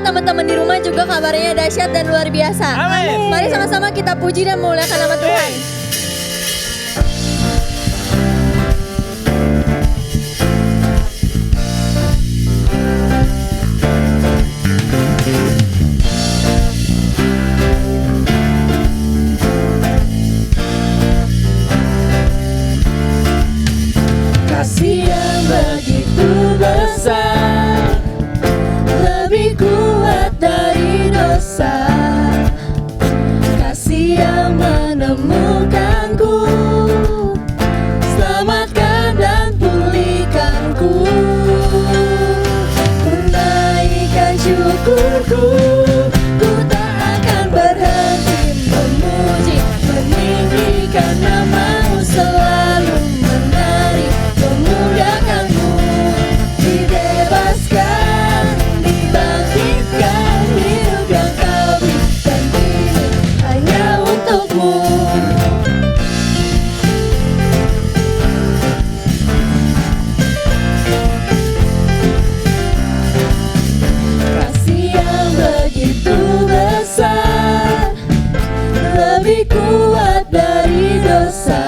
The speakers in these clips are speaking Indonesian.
teman-teman di rumah juga kabarnya dahsyat dan luar biasa. Amin. Mari sama-sama kita puji dan memuliakan nama Tuhan. Kasih yang begitu besar, lebih kuat dari dosa. Kasih yang menemukanku, selamatkan dan pulihkanku. Ku naikkan syukurku, ku tak akan berhenti memuji, meninggikan nama-Mu selalu menari. Memuliakanmu, dibebaskan, dibangkitkan, hidup yang Kau berikan ini hanya untuk-Mu. Kasih yang begitu besar, lebih kuat dari dosa.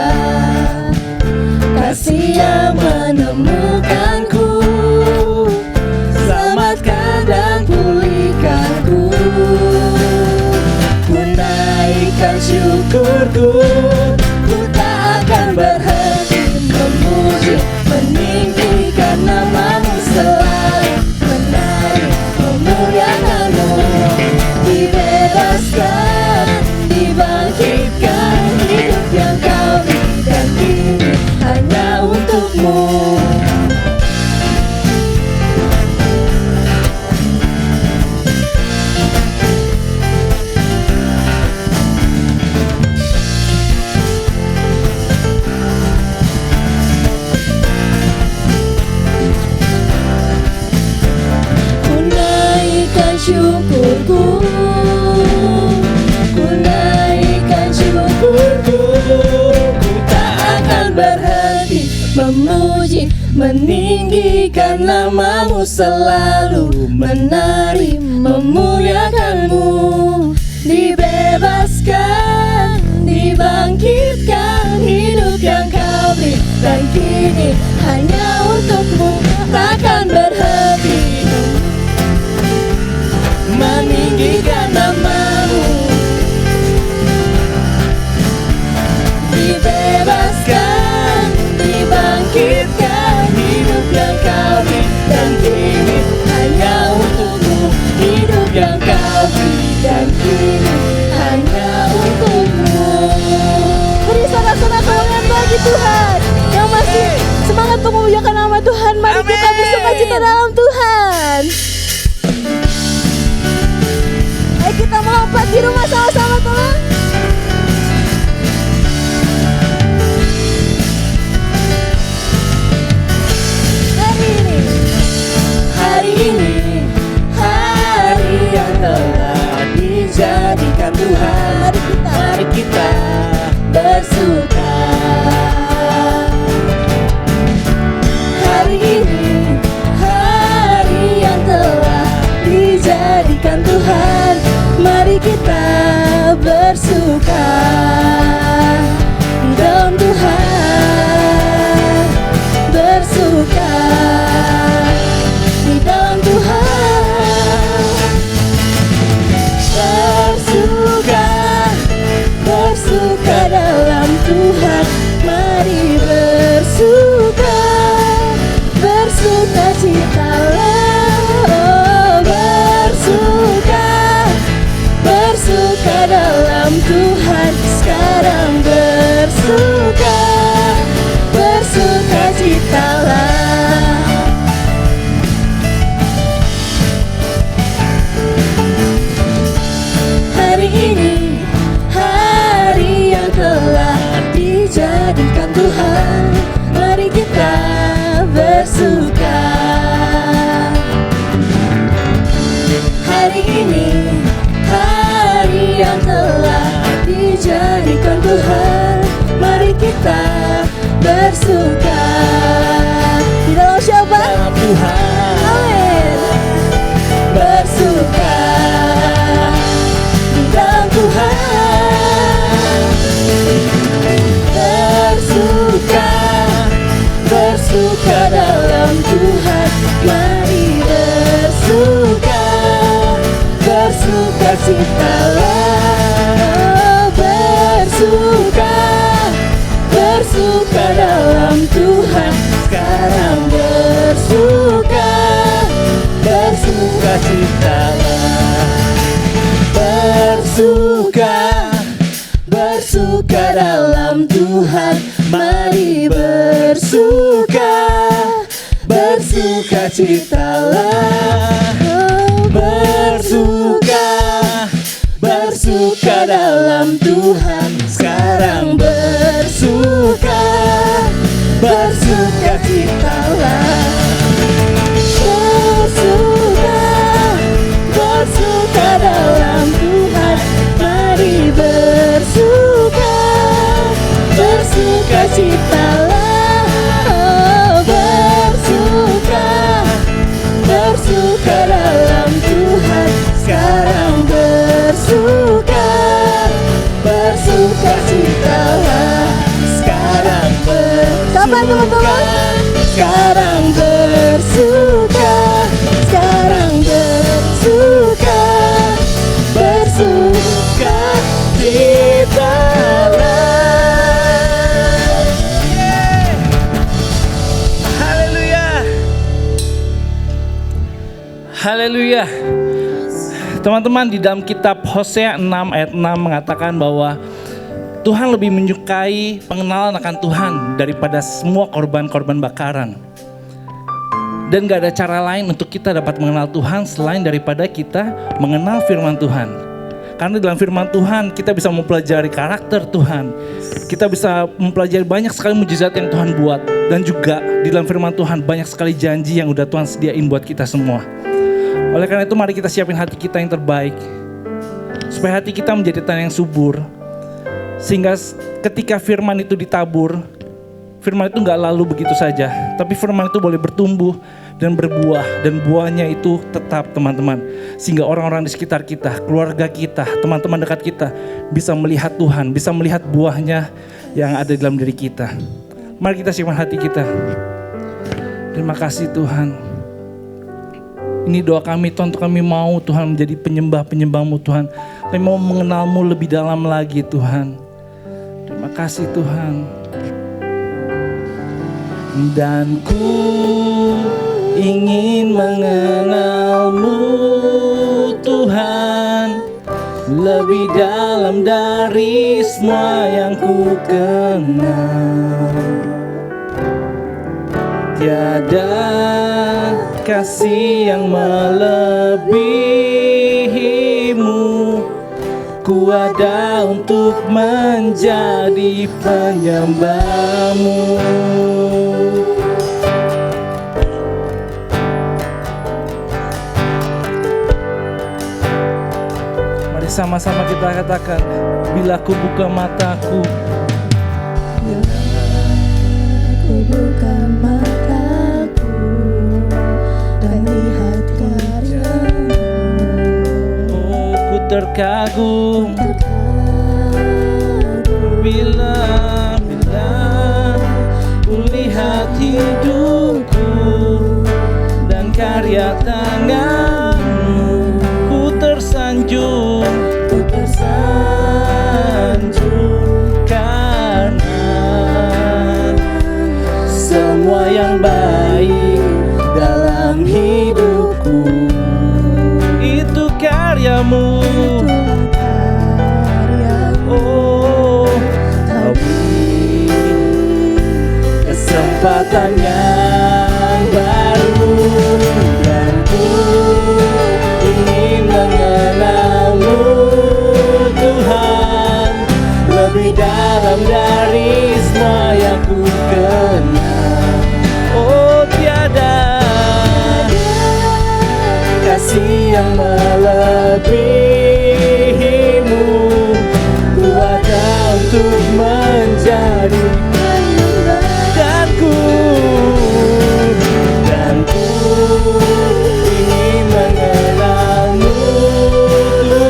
Kasih yang menemukanku, selamatkan dan pulihkanku. Ku naikkan syukurku, ku tak akan berhenti memuji, meninggikan nama-Mu selalu menari. Memuliakan-Mu, dibebaskan, dibangkitkan, hidup yang Kau berikan ini hanya untuk-Mu. Ku naikkan syukurku, ku naikkan syukurku, ku tak akan berhenti memuji, meninggikan nama-Mu selalu menari. Memuliakan-Mu, dibebaskan, dibangkitkan, hidup yang Kau berikan dan kini hanya untukmu takkan berhenti meninggikan namamu. Dibebaskan, dibangkitkan, hidup yang kau beri dan kini hanya untukmu. Hidup yang kau beri dan kini hanya untukmu. Beri sorak-sorak kemuliaan bagi Tuhan yang masih semangat untuk memuliakan nama Tuhan. Mari kita bersukacita dalam Tuhan. Ayo kita melompat di rumah sama-sama teman. Hari ini, hari yang telah dijadikan Tuhan. Mari kita bersuka. Hari ini, hari yang telah dijadikan Tuhan. Mari kita bersuka di dalam Tuhan. Bersuka di dalam Tuhan. Bersuka, bersuka dalam Tuhan. Mari bersuka, bersuka citalah. Oh, bersuka, bersuka dalam Tuhan. Sekarang bersuka, bersuka citalah. Hari ini, hari yang telah dijadikan Tuhan. Mari kita bersuka. Hari ini, hari yang telah dijadikan Tuhan. Mari kita bersuka Di dalam siapa? dalam Tuhan. Amin. Bersuka di dalam Tuhan. Bersuka, bersuka dalam Tuhan. Mari bersuka, bersuka citalah. Bersuka, bersuka dalam Tuhan. Sekarang bersuka, bersuka citalah. Bersuka, bersuka dalam Tuhan. Mari bersuka, bersuka citalah. Bersuka, bersuka dalam Tuhan. Sekarang bersuka, bersuka citalah. Bersuka, bersuka dalam Tuhan. Mari bersuka, bersuka citalah. Oh, bersuka, bersuka dalam Tuhan. Sekarang bersuka, bersuka citalah. Sekarang Kapan, teman-teman? bersuka, sekarang bersuka, sekarang bersuka, bersuka citalah. Haleluya. Haleluya. Teman-teman, di dalam kitab Hosea 6 ayat 6 mengatakan bahwa Tuhan lebih menyukai pengenalan akan Tuhan daripada semua korban-korban bakaran. Dan gak ada cara lain untuk kita dapat mengenal Tuhan selain daripada kita mengenal firman Tuhan. Karena dalam firman Tuhan kita bisa mempelajari karakter Tuhan. Kita bisa mempelajari banyak sekali mujizat yang Tuhan buat. Dan juga di dalam firman Tuhan banyak sekali janji yang udah Tuhan sediain buat kita semua. Oleh karena itu mari kita siapin hati kita yang terbaik. Supaya hati kita menjadi tanah yang subur. Sehingga ketika firman itu ditabur, firman itu gak lalu begitu saja. Tapi firman itu boleh bertumbuh dan berbuah. Dan buahnya itu tetap, teman-teman. Sehingga orang-orang di sekitar kita, keluarga kita, teman-teman dekat kita bisa melihat Tuhan, bisa melihat buahnya yang ada dalam diri kita. Mari kita siapkan hati kita. Terima kasih Tuhan. Ini doa kami Tuhan, untuk kami mau Tuhan menjadi penyembah-penyembah-Mu Tuhan. Kami mau mengenal-Mu lebih dalam lagi Tuhan. Terima kasih Tuhan. Dan ku ingin mengenal-Mu Tuhan, lebih dalam dari semua yang ku kenal. Tiada kasih yang melebihi-Mu, ku ada untuk menjadi penyembah-Mu. Mari sama-sama kita katakan, bila ku buka mataku, Ku buka mataku dan lihat karya-Mu, oh, ku terkagum. Bila ku lihat hidupku dan karya tangan-Mu, ku tersanjung karena semua yang baik dalam hidupku itu karya-Mu. Oh, Kau beri kesempatan yang baru, dan ku ingin mengenal-Mu Tuhan, lebih dalam dari semua yang ku kenal. Oh, tiada kasih yang melebihi-Mu, ku ada untuk menjadi dan ku ingin mengenal-Mu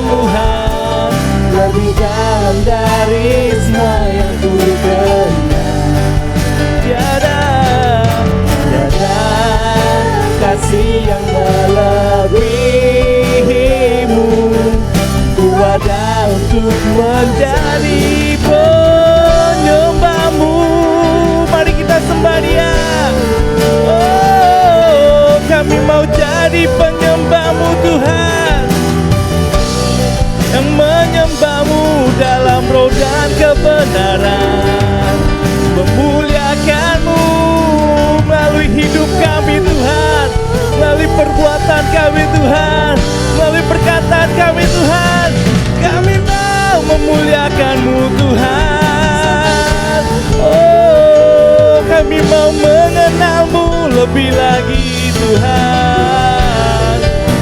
Tuhan, lebih dalam dari semua yang ku kenal. Tiada kasih yang melebihi-Mu, ku ada untuk menjadi penyembah-Mu. Mari kita sembah Dia. Oh, kami mau jadi penyembah-Mu Tuhan, yang menyembah-Mu dalam roh dan kebenaran, memuliakan-Mu melalui hidup kami Tuhan, melalui perbuatan kami Tuhan, melalui perkataan kami Tuhan. Kami mau memuliakan-Mu Tuhan. Oh, kami mau mengenal-Mu lebih lagi Tuhan.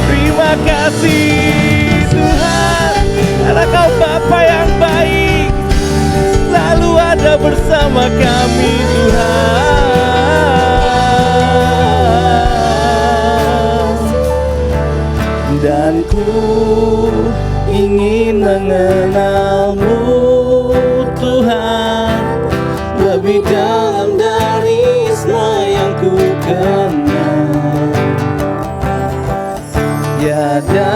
Terima kasih Tuhan, karena Kau Bapa yang baik, selalu ada bersama kami Tuhan. Dan ku ingin mengenal-Mu Tuhan, lebih dalam dari semua yang ku kenal. Tiada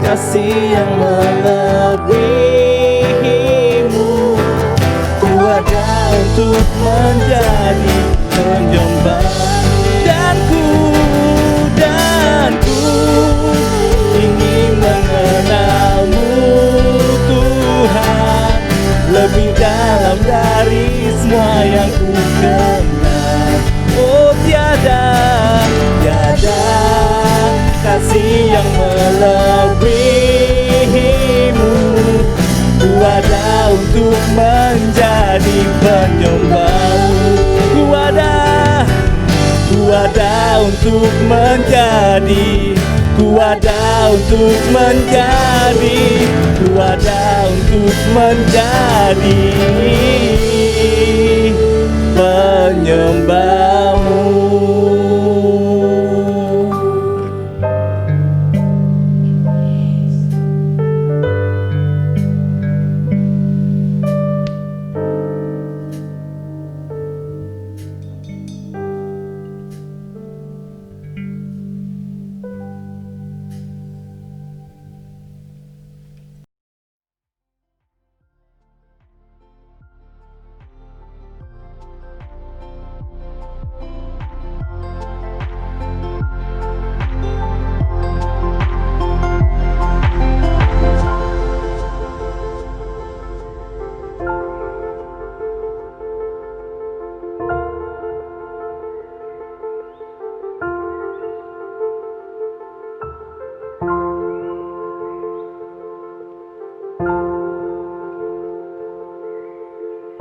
kasih yang melebihi-Mu, ku ada untuk menjadi penyembah. Dan ku ingin mengenal-Mu Tuhan, lebih dalam dari semua yang ku kenal. Oh, tiada kasih yang melebihi-Mu, ku ada untuk menjadi penyembah-Mu. Ku ada untuk menjadi, ku ada untuk menjadi, ku ada untuk menjadi penyembah-Mu.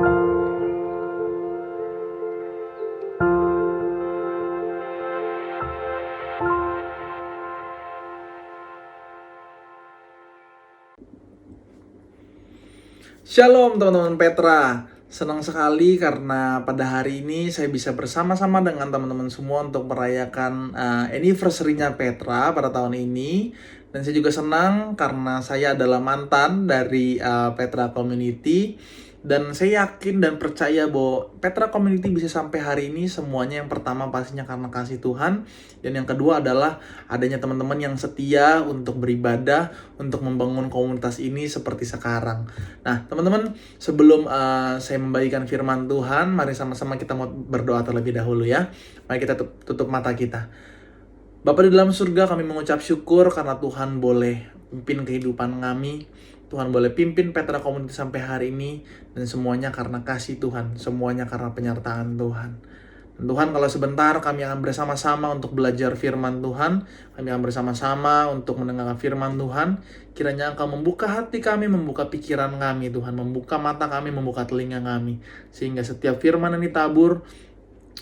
Shalom teman-teman Petra. Senang sekali karena pada hari ini saya bisa bersama-sama dengan teman-teman semua untuk merayakan anniversary-nya Petra pada tahun ini. Dan saya juga senang karena saya adalah mantan dari Petra Community. Dan saya yakin dan percaya bahwa Petra Community bisa sampai hari ini semuanya yang pertama pastinya karena kasih Tuhan. Dan yang kedua adalah adanya teman-teman yang setia untuk beribadah, untuk membangun komunitas ini seperti sekarang. Nah teman-teman, sebelum saya membagikan firman Tuhan, mari sama-sama kita mau berdoa terlebih dahulu ya. Mari kita tutup mata kita. Bapa di dalam surga, kami mengucap syukur karena Tuhan boleh pimpin kehidupan kami. Tuhan boleh pimpin Petra Community sampai hari ini. Dan semuanya karena kasih Tuhan. Semuanya karena penyertaan Tuhan. Dan Tuhan, kalau sebentar kami akan bersama-sama untuk belajar firman Tuhan. Kami akan bersama-sama untuk mendengarkan firman Tuhan. Kiranya Engkau membuka hati kami, membuka pikiran kami Tuhan. Membuka mata kami, membuka telinga kami. Sehingga setiap firman yang ditabur,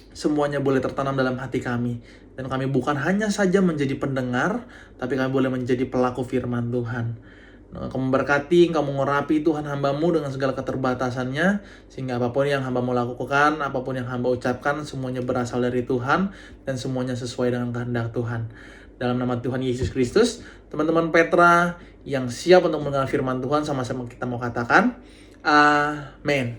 semuanya boleh tertanam dalam hati kami. Dan kami bukan hanya saja menjadi pendengar, tapi kami boleh menjadi pelaku firman Tuhan. Engkau memberkati, Engkau mengurapi Tuhan hamba-Mu dengan segala keterbatasannya, sehingga apapun yang hamba-Mu lakukan, apapun yang hamba ucapkan, semuanya berasal dari Tuhan, dan semuanya sesuai dengan kehendak Tuhan. Dalam nama Tuhan Yesus Kristus, teman-teman Petra yang siap untuk mendengar firman Tuhan, sama-sama kita mau katakan, amin.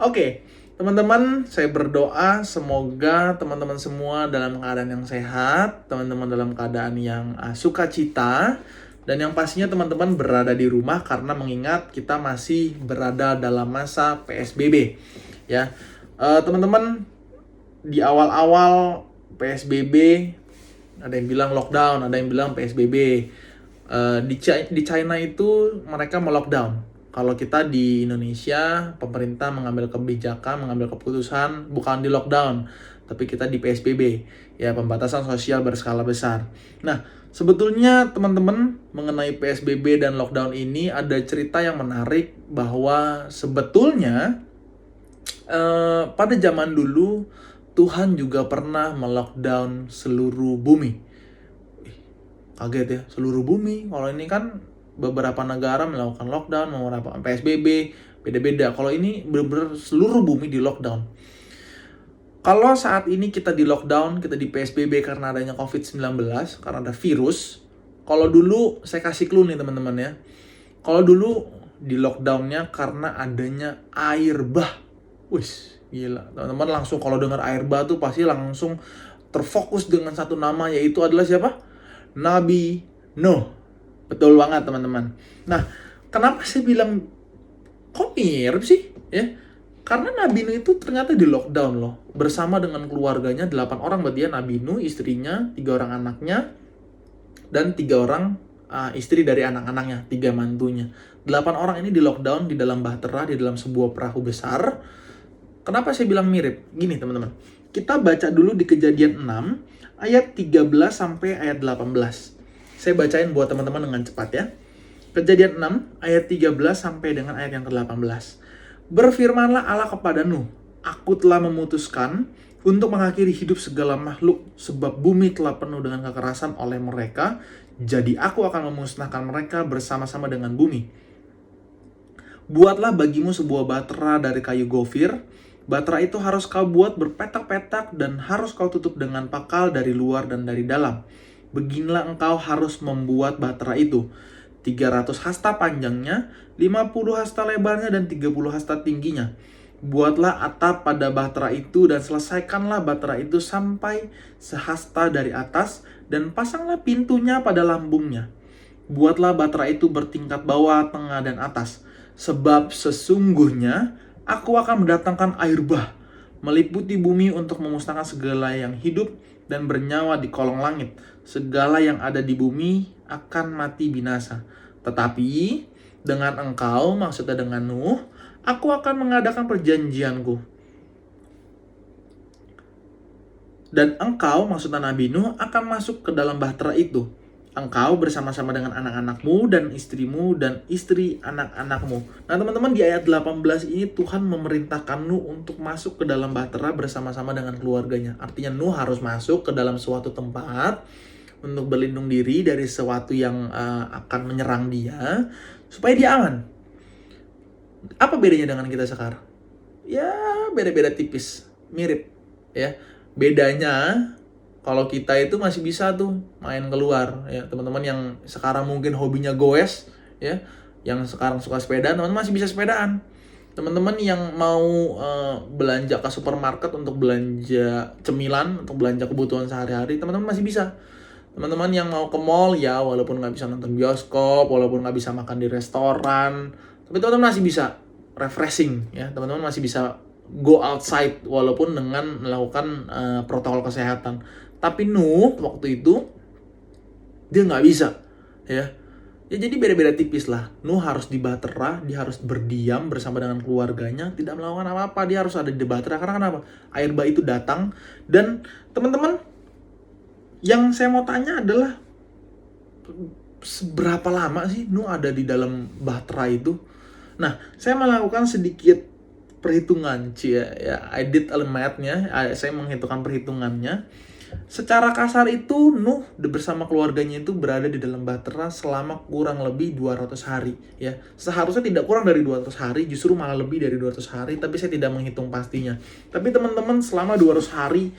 Oke, teman-teman, saya berdoa semoga teman-teman semua dalam keadaan yang sehat, teman-teman dalam keadaan yang sukacita, dan yang pastinya teman-teman berada di rumah karena mengingat kita masih berada dalam masa PSBB. Ya, teman-teman, di awal-awal PSBB ada yang bilang lockdown, ada yang bilang PSBB. Di China itu mereka melockdown. Kalau kita di Indonesia, pemerintah mengambil kebijakan, mengambil keputusan bukan di lockdown, tapi kita di PSBB, ya, pembatasan sosial berskala besar. Nah, sebetulnya teman-teman mengenai PSBB dan lockdown ini ada cerita yang menarik bahwa sebetulnya pada zaman dulu Tuhan juga pernah melockdown seluruh bumi. Kaget ya, seluruh bumi. Kalau ini kan beberapa negara melakukan lockdown, melakukan PSBB, beda-beda. Kalau ini benar-benar seluruh bumi di lockdown. Kalau saat ini kita di lockdown, kita di PSBB karena adanya COVID-19, karena ada virus. Kalau dulu, saya kasih clue nih teman-teman ya. Kalau dulu di lockdownnya karena adanya air bah. Wih, gila. Teman-teman langsung kalau dengar air bah tuh pasti langsung terfokus dengan satu nama, yaitu adalah siapa? Nabi Nuh. Betul banget teman-teman. Nah, kenapa saya bilang kok mirip sih? Ya, karena Nabi Nuh itu ternyata di lockdown loh. Bersama dengan keluarganya, 8 orang berarti ya, Nabi Nuh, istrinya, 3 orang anaknya, dan 3 orang istri dari anak-anaknya, 3 mantunya. 8 orang ini di lockdown di dalam bahtera, di dalam sebuah perahu besar. Kenapa saya bilang mirip? Gini teman-teman, kita baca dulu di Kejadian 6, ayat 13 sampai ayat 18. Saya bacain buat teman-teman dengan cepat ya. Kejadian 6, ayat 13 sampai dengan ayat yang ke-18. Berfirmanlah Allah kepada Nuh, Aku telah memutuskan untuk mengakhiri hidup segala makhluk, sebab bumi telah penuh dengan kekerasan oleh mereka, jadi aku akan memusnahkan mereka bersama-sama dengan bumi. Buatlah bagimu sebuah bahtera dari kayu gofir. Bahtera itu harus kau buat berpetak-petak dan harus kau tutup dengan pakal dari luar dan dari dalam. Beginilah engkau harus membuat bahtera itu. 300 hasta panjangnya, 50 hasta lebarnya, dan 30 hasta tingginya. Buatlah atap pada bahtera itu dan selesaikanlah bahtera itu sampai sehasta dari atas dan pasanglah pintunya pada lambungnya. Buatlah bahtera itu bertingkat bawah, tengah, dan atas. Sebab sesungguhnya aku akan mendatangkan air bah meliputi bumi untuk memusnahkan segala yang hidup dan bernyawa di kolong langit. Segala yang ada di bumi akan mati binasa. Tetapi dengan engkau, maksudnya dengan Nuh, aku akan mengadakan perjanjianku. Dan engkau, maksudnya Nabi Nuh, akan masuk ke dalam bahtera itu. engkau bersama-sama dengan anak-anakmu dan istrimu dan istri anak-anakmu. Nah teman-teman, di ayat 18 ini Tuhan memerintahkan Nuh untuk masuk ke dalam bahtera bersama-sama dengan keluarganya. Artinya Nuh harus masuk ke dalam suatu tempat untuk berlindung diri dari sesuatu yang akan menyerang dia, supaya dia aman. Apa bedanya dengan kita sekarang? Ya beda-beda tipis, mirip ya. Bedanya kalau kita itu masih bisa tuh main keluar ya. Teman-teman yang sekarang mungkin hobinya goes ya, yang sekarang suka sepeda, teman-teman masih bisa sepedaan. Teman-teman yang mau belanja ke supermarket untuk belanja cemilan, untuk belanja kebutuhan sehari-hari, teman-teman masih bisa. Teman-teman yang mau ke mall ya, walaupun nggak bisa nonton bioskop, walaupun nggak bisa makan di restoran, tapi teman-teman masih bisa refreshing ya. Teman-teman masih bisa go outside walaupun dengan melakukan protokol kesehatan. Tapi Nuh waktu itu dia nggak bisa ya. Ya jadi beda-beda tipis lah. Nuh harus di bahtera, dia harus berdiam bersama dengan keluarganya, tidak melakukan apa-apa, dia harus ada di bahtera. Karena kenapa? Air bah itu datang. Dan teman-teman, yang saya mau tanya adalah seberapa lama sih Nuh ada di dalam bahtera itu? Nah, saya melakukan sedikit perhitungan, ya, I did a math-nya, saya menghitungkan perhitungannya. Secara kasar itu Nuh bersama keluarganya itu berada di dalam bahtera selama kurang lebih 200 hari ya. Seharusnya tidak kurang dari 200 hari, justru malah lebih dari 200 hari, tapi saya tidak menghitung pastinya. Tapi teman-teman, selama 200 hari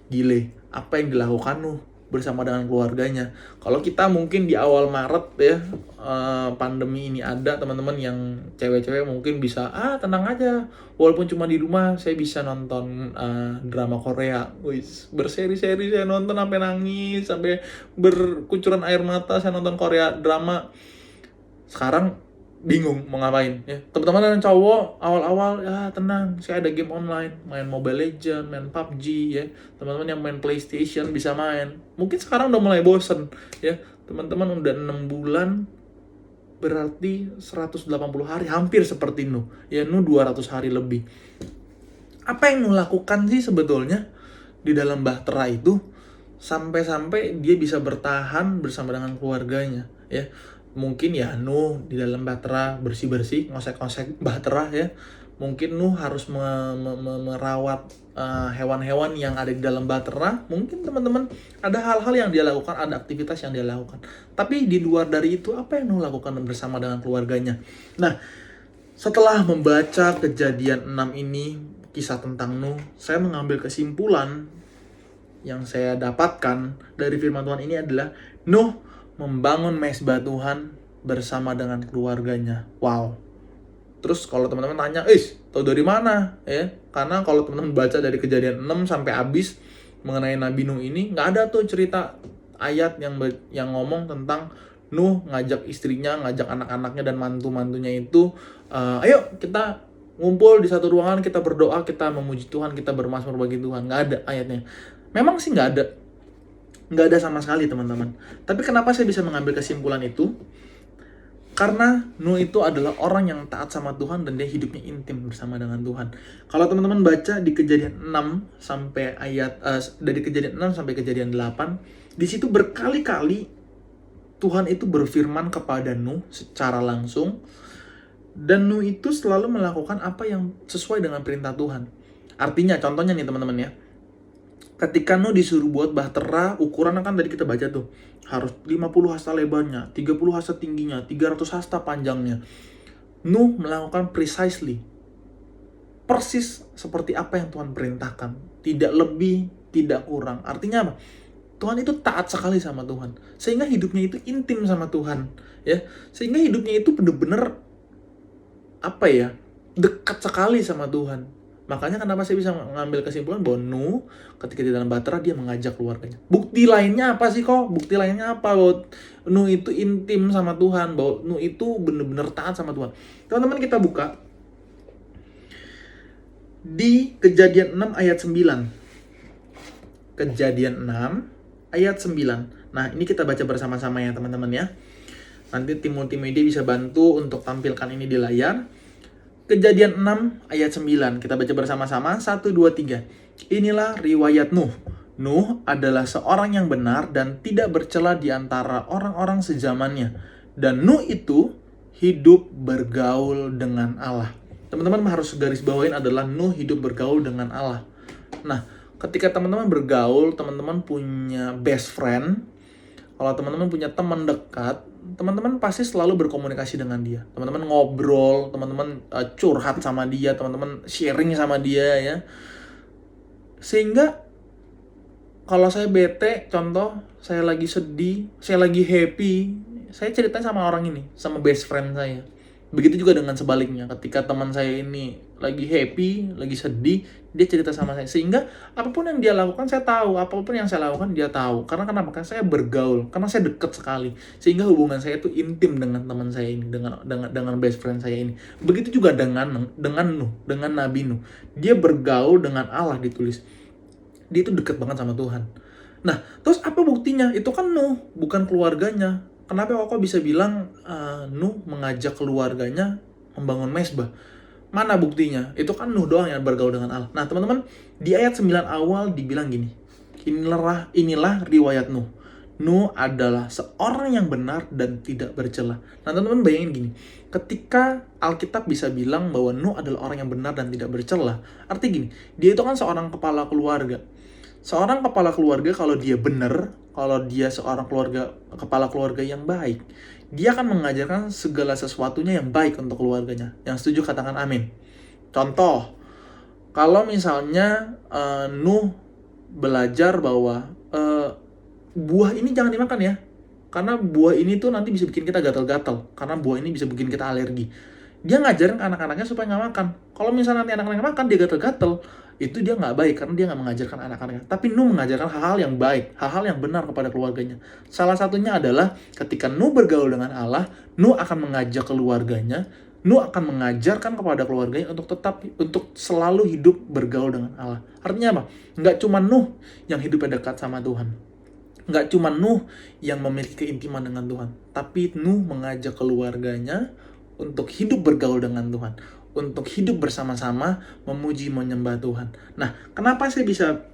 gile, apa yang dilakukan Nuh bersama dengan keluarganya? Kalau kita mungkin di awal Maret ya, pandemi ini ada, teman-teman yang cewek-cewek mungkin bisa tenang aja, walaupun cuma di rumah saya bisa nonton drama Korea. Wis, berseri-seri saya nonton sampai nangis, sampai berkucuran air mata saya nonton Korea drama. Sekarang bingung mau ngapain ya. Teman-teman yang cowok awal-awal ya tenang, saya ada game online, main Mobile Legends, main PUBG ya. Teman-teman yang main PlayStation bisa main. Mungkin sekarang udah mulai bosen ya. Teman-teman udah 6 bulan, berarti 180 hari, hampir seperti Nuh ya. Nuh 200 hari lebih. Apa yang Nuh lakukan sih sebetulnya di dalam bahtera itu sampai-sampai dia bisa bertahan bersama dengan keluarganya ya? Mungkin ya Nuh di dalam bahtera bersih-bersih, ngosek-ngosek bahtera ya. Mungkin Nuh harus merawat hewan-hewan yang ada di dalam bahtera. Mungkin teman-teman ada hal-hal yang dia lakukan, ada aktivitas yang dia lakukan. Tapi di luar dari itu, apa yang Nuh lakukan bersama dengan keluarganya? Nah, setelah membaca Kejadian 6 ini, kisah tentang Nuh, saya mengambil kesimpulan yang saya dapatkan dari firman Tuhan ini adalah Nuh membangun mezbah Tuhan bersama dengan keluarganya. Wow. Terus kalau teman-teman tanya, tahu dari mana? Ya, karena kalau teman-teman baca dari Kejadian 6 sampai habis mengenai Nabi Nuh ini, nggak ada tuh cerita ayat yang ngomong tentang Nuh ngajak istrinya, ngajak anak-anaknya dan mantu-mantunya itu, ayo kita ngumpul di satu ruangan, kita berdoa, kita memuji Tuhan, kita bermazmur bagi Tuhan. Nggak ada ayatnya. Memang sih nggak ada. Nggak ada sama sekali teman-teman. Tapi kenapa saya bisa mengambil kesimpulan itu? Karena Nuh itu adalah orang yang taat sama Tuhan dan dia hidupnya intim bersama dengan Tuhan. Kalau teman-teman baca di Kejadian 6 sampai dari Kejadian 6 sampai Kejadian 8, di situ berkali-kali Tuhan itu berfirman kepada Nuh secara langsung, dan Nuh itu selalu melakukan apa yang sesuai dengan perintah Tuhan. Artinya, contohnya nih teman-teman ya, ketika Nuh disuruh buat bahtera, ukuran kan tadi kita baca tuh, harus 50 hasta lebarnya, 30 hasta tingginya, 300 hasta panjangnya. Nuh melakukan precisely, persis seperti apa yang Tuhan perintahkan. Tidak lebih, tidak kurang. Artinya apa? Tuhan itu taat sekali sama Tuhan. Sehingga hidupnya itu intim sama Tuhan. Ya, sehingga hidupnya itu benar-benar dekat sekali sama Tuhan. Makanya kenapa saya bisa mengambil kesimpulan bahwa Nuh ketika di dalam bahtera dia mengajak keluarganya. Bukti lainnya apa sih kok? Bukti lainnya apa bahwa Nuh itu intim sama Tuhan, bahwa Nuh itu benar-benar taat sama Tuhan. Teman-teman, kita buka di Kejadian 6 ayat 9. Kejadian 6 ayat 9. Nah, ini kita baca bersama-sama ya teman-teman ya. Nanti tim multimedia bisa bantu untuk tampilkan ini di layar. Kejadian 6 ayat 9. Kita baca bersama-sama. 1, 2, 3. Inilah riwayat Nuh. Nuh adalah seorang yang benar dan tidak bercela di antara orang-orang sezamannya. Dan Nuh itu hidup bergaul dengan Allah. Teman-teman harus garis bawain adalah Nuh hidup bergaul dengan Allah. Nah, ketika teman-teman bergaul, teman-teman punya best friend, kalau teman-teman punya teman dekat, teman-teman pasti selalu berkomunikasi dengan dia. Teman-teman ngobrol, teman-teman curhat sama dia, teman-teman sharing sama dia ya. Sehingga kalau saya bete, contoh, saya lagi sedih, saya lagi happy, saya ceritain sama orang ini, sama best friend saya. Begitu juga dengan sebaliknya, ketika teman saya ini lagi happy, lagi sedih, dia cerita sama saya. Sehingga apapun yang dia lakukan, saya tahu. Apapun yang saya lakukan, dia tahu. Karena kenapa? Karena saya bergaul, karena saya dekat sekali. Sehingga hubungan saya itu intim dengan teman saya ini, dengan best friend saya ini. Begitu juga dengan Nuh, dengan Nabi Nuh. Dia bergaul dengan Allah ditulis. Dia itu dekat banget sama Tuhan. Nah, terus apa buktinya? Itu kan Nuh, bukan keluarganya. Kenapa kok bisa bilang Nuh mengajak keluarganya membangun mezbah? Mana buktinya? Itu kan Nuh doang yang bergaul dengan Allah. Nah, teman-teman, di ayat 9 awal dibilang gini. Inilah riwayat Nuh. Nuh adalah seorang yang benar dan tidak bercela. Nah, teman-teman bayangin gini. Ketika Alkitab bisa bilang bahwa Nuh adalah orang yang benar dan tidak bercela, artinya gini, dia itu kan seorang kepala keluarga. Seorang kepala keluarga kalau dia benar, kalau dia seorang kepala keluarga yang baik, dia akan mengajarkan segala sesuatunya yang baik untuk keluarganya. Yang setuju katakan amin. Contoh, kalau misalnya Nuh belajar bahwa buah ini jangan dimakan ya, karena buah ini tuh nanti bisa bikin kita gatal-gatal, karena buah ini bisa bikin kita alergi. Dia ngajarin ke anak-anaknya supaya nggak makan. Kalau misalnya nanti anak-anaknya makan, dia gatal-gatal, itu dia nggak baik, karena dia nggak mengajarkan anak-anaknya. Tapi Nuh mengajarkan hal-hal yang baik, hal-hal yang benar kepada keluarganya. Salah satunya adalah ketika Nuh bergaul dengan Allah, Nuh akan mengajak keluarganya, Nuh akan mengajarkan kepada keluarganya untuk selalu hidup bergaul dengan Allah. Artinya apa? Nggak cuma Nuh yang hidupnya dekat sama Tuhan. Nggak cuma Nuh yang memiliki keintiman dengan Tuhan. Tapi Nuh mengajak keluarganya untuk hidup bergaul dengan Tuhan, untuk hidup bersama-sama memuji menyembah Tuhan. Nah, kenapa saya bisa,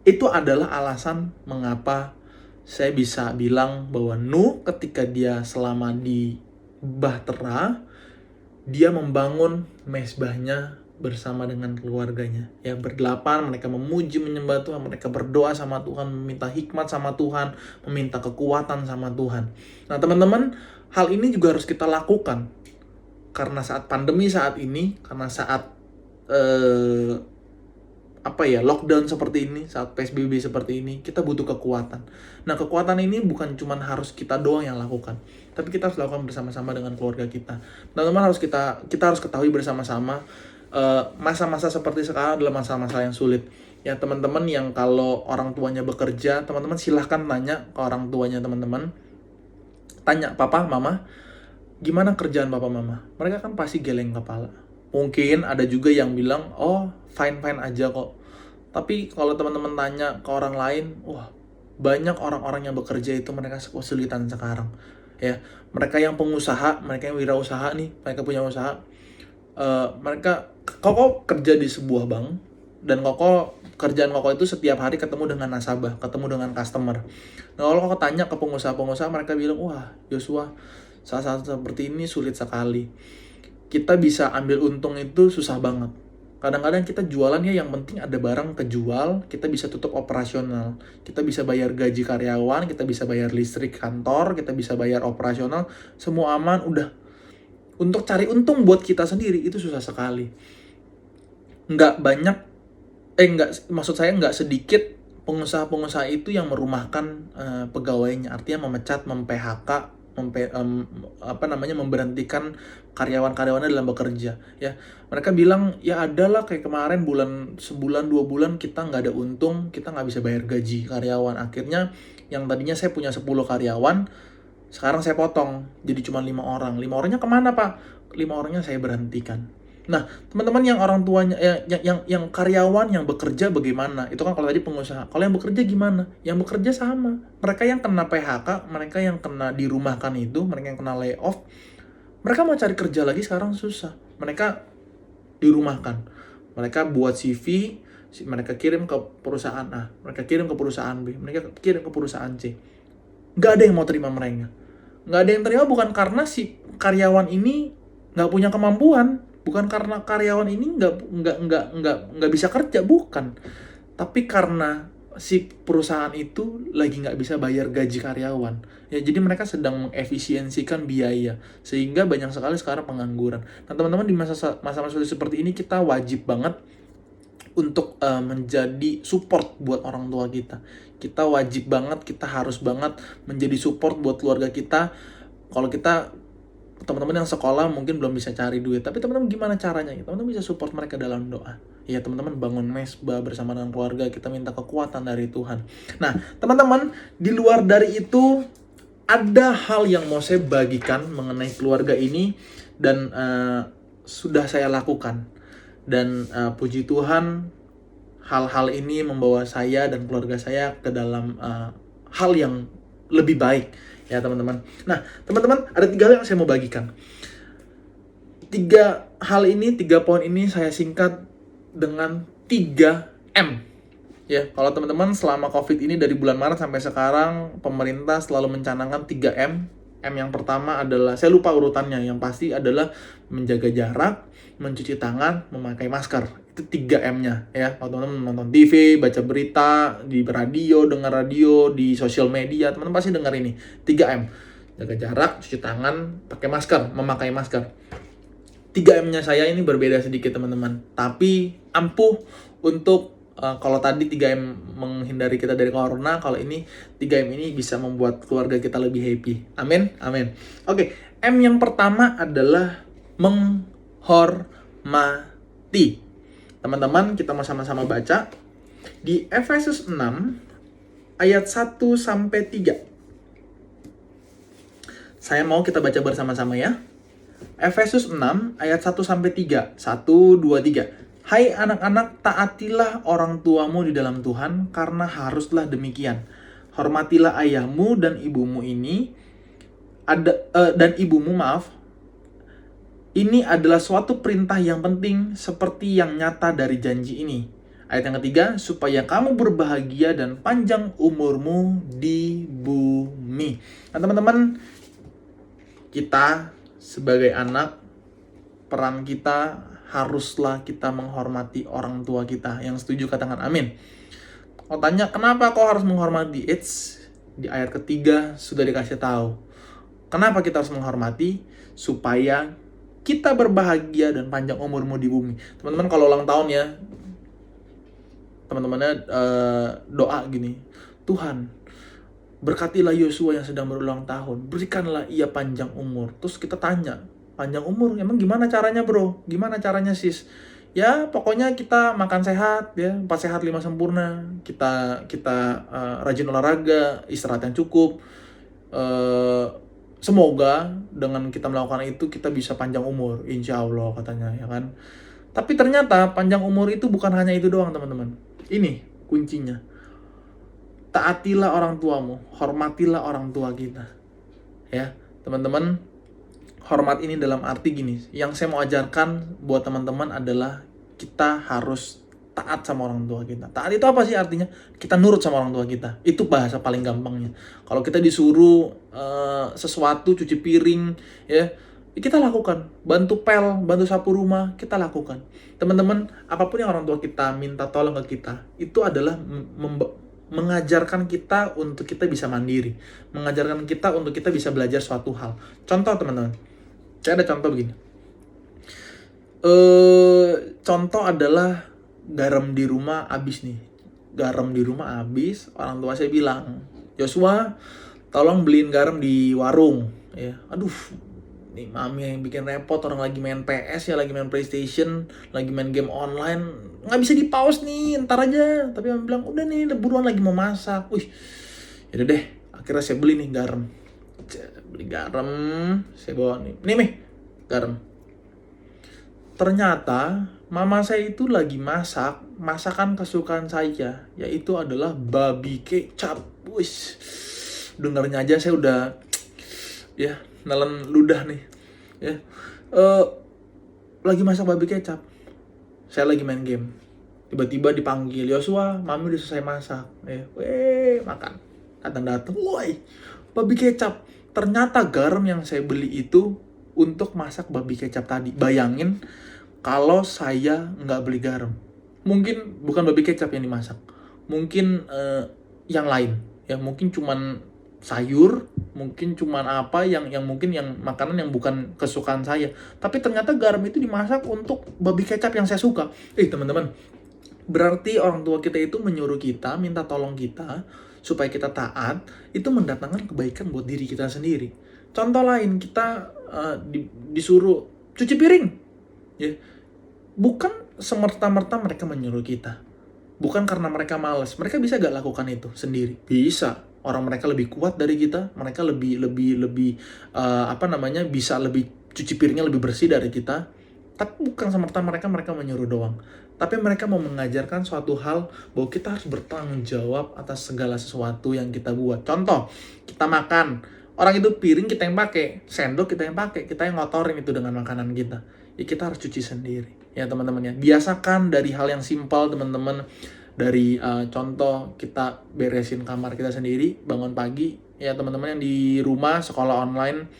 itu adalah alasan mengapa saya bisa bilang bahwa Nuh ketika dia selama di Bahtera, dia membangun mezbahnya bersama dengan keluarganya. Ya, berdelapan mereka memuji menyembah Tuhan, mereka berdoa sama Tuhan, meminta hikmat sama Tuhan, meminta kekuatan sama Tuhan. Nah, teman-teman, hal ini juga harus kita lakukan. Karena saat pandemi saat ini, karena saat lockdown seperti ini, saat PSBB seperti ini, kita butuh kekuatan. Nah, kekuatan ini bukan cuma harus kita doang yang lakukan, tapi kita harus lakukan bersama-sama dengan keluarga kita. Teman-teman, kita harus ketahui bersama-sama masa-masa seperti sekarang adalah masa-masa yang sulit. Ya, teman-teman yang kalau orang tuanya bekerja, teman-teman silahkan tanya ke orang tuanya teman-teman. Tanya, "Papa, Mama, gimana kerjaan Papa Mama?" Mereka kan pasti geleng kepala. Mungkin ada juga yang bilang, "Oh, fine-fine aja kok." Tapi kalau teman-teman tanya ke orang lain, wah, banyak orang-orang yang bekerja itu mereka kesulitan sekarang. Ya, mereka yang pengusaha, mereka yang wirausaha nih, mereka punya usaha. Koko kerja di sebuah bank, dan kerjaan Koko itu setiap hari ketemu dengan nasabah, ketemu dengan customer. Nah, kalau Koko tanya ke pengusaha-pengusaha, mereka bilang, "Wah, Joshua, saat-saat seperti ini sulit sekali. Kita bisa ambil untung itu susah banget. Kadang-kadang kita jualan ya, yang penting ada barang kejual, kita bisa tutup operasional. Kita bisa bayar gaji karyawan, kita bisa bayar listrik kantor, kita bisa bayar operasional, semua aman, udah. Untuk cari untung buat kita sendiri itu susah sekali." Maksud saya nggak sedikit pengusaha-pengusaha itu yang merumahkan pegawainya, artinya memecat, mem-PHK, memberhentikan karyawan-karyawannya dalam bekerja. Ya, mereka bilang ya adalah kayak kemarin sebulan 2 bulan kita nggak ada untung, kita nggak bisa bayar gaji karyawan. Akhirnya yang tadinya saya punya 10 karyawan, sekarang saya potong jadi cuma 5 orang. 5 orangnya kemana, Pak? 5 orangnya saya berhentikan. Nah, teman-teman yang orang tuanya, yang karyawan yang bekerja bagaimana? Itu kan kalau tadi pengusaha. Kalau yang bekerja gimana? Yang bekerja sama. Mereka yang kena PHK, mereka yang kena dirumahkan itu, mereka yang kena layoff, mereka mau cari kerja lagi sekarang susah. Mereka dirumahkan. Mereka buat CV, mereka kirim ke perusahaan A, mereka kirim ke perusahaan B, mereka kirim ke perusahaan C. Nggak ada yang mau terima mereka. Nggak ada yang terima bukan karena si karyawan ini nggak punya kemampuan, bukan karena karyawan ini nggak bisa kerja, bukan. Tapi karena si perusahaan itu lagi nggak bisa bayar gaji karyawan. Ya, jadi mereka sedang mengefisiensikan biaya, sehingga banyak sekali sekarang pengangguran. Nah, teman-teman, di masa-masa seperti ini kita wajib banget untuk menjadi support buat orang tua kita. Kita wajib banget, kita harus banget menjadi support buat keluarga kita. Kalau kita, teman-teman yang sekolah mungkin belum bisa cari duit, tapi teman-teman gimana caranya? Teman-teman bisa support mereka dalam doa. Ya, teman-teman bangun mesbah bersama dengan keluarga, kita minta kekuatan dari Tuhan. Nah, teman-teman, di luar dari itu ada hal yang mau saya bagikan mengenai keluarga ini dan sudah saya lakukan. Dan puji Tuhan, hal-hal ini membawa saya dan keluarga saya ke dalam hal yang lebih baik, ya teman-teman. Nah, teman-teman, ada 3 hal yang saya mau bagikan. 3 hal ini, 3 poin ini saya singkat dengan 3M. Ya, kalau teman-teman selama COVID ini dari bulan Maret sampai sekarang, pemerintah selalu mencanangkan 3M. M yang pertama adalah, saya lupa urutannya, yang pasti adalah menjaga jarak, mencuci tangan, memakai masker. Itu 3M-nya ya. Kalau teman-teman nonton TV, baca berita, di radio, dengar radio, di sosial media, teman-teman pasti dengar ini. 3M. Jaga jarak, cuci tangan, pakai masker, memakai masker. 3M-nya saya ini berbeda sedikit teman-teman. Tapi ampuh untuk kalau tadi 3M menghindari kita dari corona, kalau ini 3M ini bisa membuat keluarga kita lebih happy. Amin, amin. Oke, M yang pertama adalah menghormati. Teman-teman, kita mau sama-sama baca di Efesus 6 ayat 1 sampai 3. Saya mau kita baca bersama-sama ya. Efesus 6 ayat 1 sampai 3. 1 2 3. Hai anak-anak, taatilah orang tuamu di dalam Tuhan, karena haruslah demikian. Hormatilah ayahmu dan ibumu Ini adalah suatu perintah yang penting, seperti yang nyata dari janji ini. Ayat yang ketiga, supaya kamu berbahagia dan panjang umurmu di bumi. Nah teman-teman, kita sebagai anak, peran kita haruslah kita menghormati orang tua kita. Yang setuju katakan amin. Kalau tanya kenapa kau harus menghormati? Di ayat ketiga sudah dikasih tahu. Kenapa kita harus menghormati? Supaya kita berbahagia dan panjang umurmu di bumi. Teman-teman kalau ulang tahun ya, teman-temannya doa gini. Tuhan, berkatilah Yosua yang sedang berulang tahun. Berikanlah ia panjang umur. Terus kita tanya, panjang umur, emang gimana caranya bro? Gimana caranya sis? Ya pokoknya kita makan sehat ya, 4 sehat 5 sempurna. Kita rajin olahraga, istirahat yang cukup. Semoga dengan kita melakukan itu kita bisa panjang umur, insya Allah katanya ya kan. Tapi ternyata panjang umur itu bukan hanya itu doang teman-teman. Ini kuncinya. Taatilah orang tuamu, hormatilah orang tua kita. Ya teman-teman. Hormat ini dalam arti gini, yang saya mau ajarkan buat teman-teman adalah kita harus taat sama orang tua kita. Taat itu apa sih artinya? Kita nurut sama orang tua kita. Itu bahasa paling gampangnya. Kalau kita disuruh sesuatu, cuci piring, ya kita lakukan. Bantu pel, bantu sapu rumah, kita lakukan. Teman-teman, apapun yang orang tua kita minta tolong ke kita, itu adalah mengajarkan kita untuk kita bisa mandiri. Mengajarkan kita untuk kita bisa belajar suatu hal. Contoh teman-teman. Saya ada contoh begini. Contoh adalah garam di rumah habis nih. Garam di rumah habis, orang tua saya bilang, Joshua, tolong beliin garam di warung. Ya, aduh, nih mami yang bikin repot, orang lagi main PS ya, lagi main PlayStation, lagi main game online, nggak bisa di pause nih, ntar aja. Tapi mami bilang, udah nih, buruan lagi mau masak. Wih, yaudah deh, akhirnya saya beli nih garam. Beli garam, saya bawa nih garam. Ternyata mama saya itu lagi masak masakan kesukaan saya, yaitu adalah babi kecap. Wih, dengarnya aja saya udah ya nelen ludah nih. Ya, lagi masak babi kecap. saya lagi main game. Tiba-tiba dipanggil, Yosua, mami udah selesai masak. Makan. Datang-datang, woi, babi kecap. Ternyata garam yang saya beli itu untuk masak babi kecap tadi. Bayangin kalau saya nggak beli garam. Mungkin bukan babi kecap yang dimasak. Mungkin yang lain. Ya mungkin cuman sayur, mungkin cuman apa yang mungkin yang makanan yang bukan kesukaan saya. Tapi ternyata garam itu dimasak untuk babi kecap yang saya suka. Teman-teman, berarti orang tua kita itu menyuruh kita, minta tolong kita supaya kita taat, itu mendatangkan kebaikan buat diri kita sendiri. Contoh lain, kita disuruh cuci piring, ya, bukan semerta-merta mereka menyuruh kita, bukan karena mereka malas. Mereka bisa gak lakukan itu sendiri? Bisa. Orang mereka lebih kuat dari kita, mereka lebih bisa lebih cuci piringnya lebih bersih dari kita. Tapi bukan semerta mereka menyuruh doang. Tapi mereka mau mengajarkan suatu hal bahwa kita harus bertanggung jawab atas segala sesuatu yang kita buat. Contoh, kita makan, orang itu piring kita yang pakai, sendok kita yang pakai, kita yang ngotorin itu dengan makanan kita. Ya kita harus cuci sendiri. Ya teman-teman ya, biasakan dari hal yang simpel teman-teman. Dari contoh kita beresin kamar kita sendiri, bangun pagi. Ya teman-teman yang di rumah, sekolah online,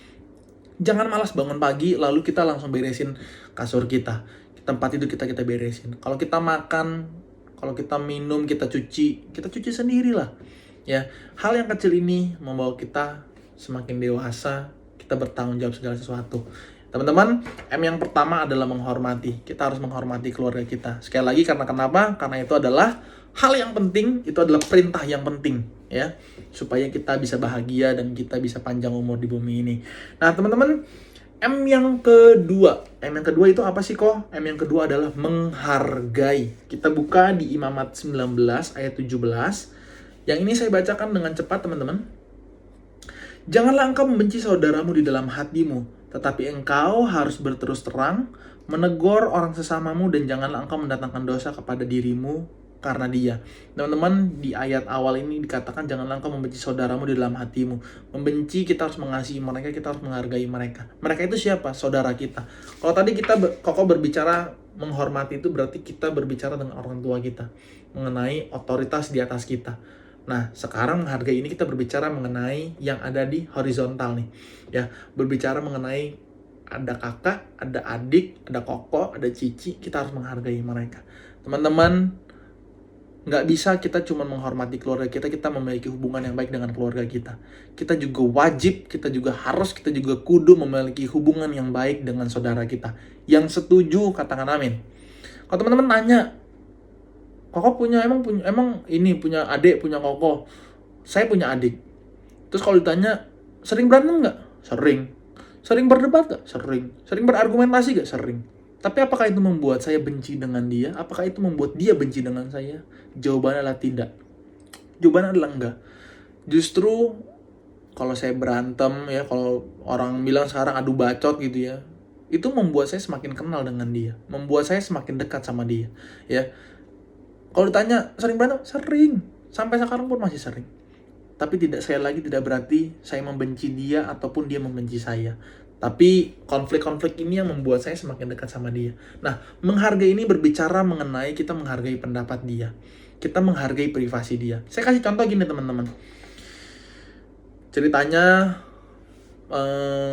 jangan malas bangun pagi lalu kita langsung beresin kasur kita, tempat tidur kita beresin. Kalau kita makan, kalau kita minum, kita cuci sendirilah. Ya, hal yang kecil ini membawa kita semakin dewasa, kita bertanggung jawab segala sesuatu. Teman-teman, M yang pertama adalah menghormati. Kita harus menghormati keluarga kita. Sekali lagi, karena kenapa? Karena itu adalah hal yang penting, itu adalah perintah yang penting, ya, supaya kita bisa bahagia dan kita bisa panjang umur di bumi ini. Nah, teman-teman, M yang kedua itu apa sih kok? M yang kedua adalah menghargai. Kita buka di Imamat 19 ayat 17. Yang ini saya bacakan dengan cepat, teman-teman. Janganlah engkau membenci saudaramu di dalam hatimu, tetapi engkau harus berterus terang, menegur orang sesamamu, dan janganlah engkau mendatangkan dosa kepada dirimu karena dia. Teman-teman, di ayat awal ini dikatakan janganlah engkau membenci saudaramu di dalam hatimu. Membenci, kita harus mengasihi mereka, kita harus menghargai mereka. Mereka itu siapa? Saudara kita. Kalau tadi Koko berbicara menghormati, itu berarti kita berbicara dengan orang tua kita, mengenai otoritas di atas kita. Nah, sekarang menghargai ini kita berbicara mengenai yang ada di horizontal nih. Ya, berbicara mengenai ada kakak, ada adik, ada koko, ada cici, kita harus menghargai mereka. Teman-teman, nggak bisa kita cuma menghormati keluarga kita memiliki hubungan yang baik dengan keluarga kita. Kita juga wajib, kita juga harus, kita juga kudu memiliki hubungan yang baik dengan saudara kita. Yang setuju, katakan amin. Kalau teman-teman tanya, Koko punya adik, punya Koko. Saya punya adik. Terus kalau ditanya, sering berantem nggak? Sering. Sering berdebat nggak? Sering. Sering berargumentasi nggak? Sering. Tapi apakah itu membuat saya benci dengan dia? Apakah itu membuat dia benci dengan saya? Jawabannya adalah tidak. Jawabannya adalah enggak. Justru kalau saya berantem, ya, kalau orang bilang sekarang adu bacot gitu ya, itu membuat saya semakin kenal dengan dia, membuat saya semakin dekat sama dia, ya. Kalau ditanya sering berantem, sering. Sampai sekarang pun masih sering. Tapi sekali lagi tidak berarti saya membenci dia ataupun dia membenci saya. Tapi konflik-konflik ini yang membuat saya semakin dekat sama dia. Nah, menghargai ini berbicara mengenai kita menghargai pendapat dia. Kita menghargai privasi dia. Saya kasih contoh gini, teman-teman. Ceritanya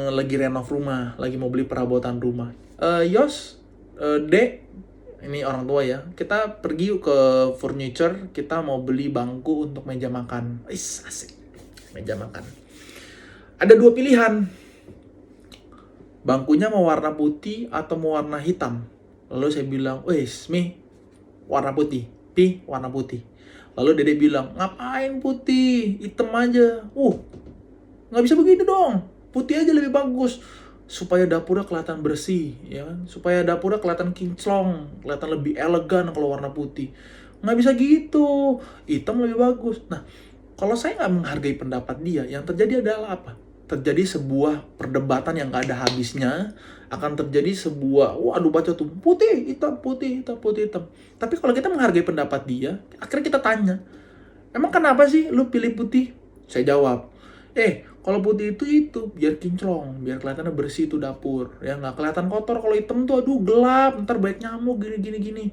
lagi renov rumah, lagi mau beli perabotan rumah. Dek, ini orang tua ya, kita pergi yuk ke furniture, kita mau beli bangku untuk meja makan. Asik, meja makan. Ada dua pilihan, bangkunya mau warna putih atau mau warna hitam. Lalu saya bilang, Mi, warna putih. Pi, warna putih. Lalu Dede bilang, ngapain putih, hitam aja. Nggak bisa begitu dong, putih aja lebih bagus. Supaya dapurnya kelihatan bersih, ya kan? Supaya dapurnya kelihatan kinclong, kelihatan lebih elegan kalau warna putih. Nggak bisa gitu, hitam lebih bagus. Nah, kalau saya nggak menghargai pendapat dia, yang terjadi adalah apa? Terjadi sebuah perdebatan yang nggak ada habisnya, akan terjadi sebuah, aduh baca tuh, putih, hitam, putih, hitam, putih, hitam. Tapi kalau kita menghargai pendapat dia, akhirnya kita tanya, emang kenapa sih lu pilih putih? Saya jawab, Kalau putih itu biar kinclong, biar kelihatannya bersih itu dapur, ya nggak kelihatan kotor. Kalau hitam tuh aduh gelap, ntar banyak nyamuk gini.